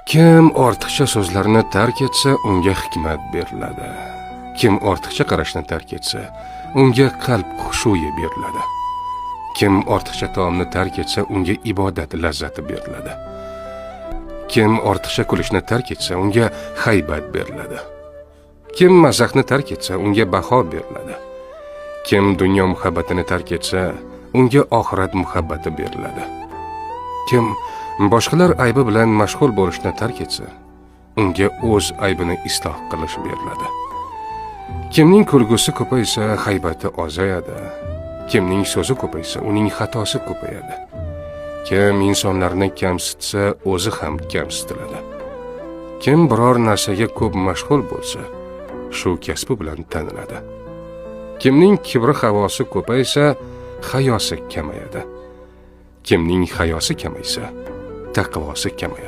Kim ortiqcha so'zlarni tark etsa, unga hikmat beriladi. Kim ortiqcha qarashni tark etsa, unga qalb xushuyi beriladi. Kim ortiqcha taomni tark etsa, unga ibodat lazzati beriladi. Kim ortiqcha kulishni tark etsa, unga haybat beriladi. Kim mazaxni tark etsa, unga baho beriladi. Kim dunyo muhabbatini tark etsa, unga oxirat muhabbati beriladi. Kim boshqalar aybi bilan mashg'ul bo'lishni tark etsa, unga o'z aybini isloh qilish beriladi. Kimning kulgusi ko'paysa, haybati ozayadi. Kimning so'zi ko'paysa, uning xatosi ko'payadi. Kim insonlarni kamsitsa, o'zi ham kamsitiladi. Kim biror narsaga ko'p mashg'ul bo'lsa, shu kasbi bilan taniladi. Kimning kibri havosi ko'paysa, hayosi kamayadi. Kimning hayosi kamaysa, taqvosi kamayadi.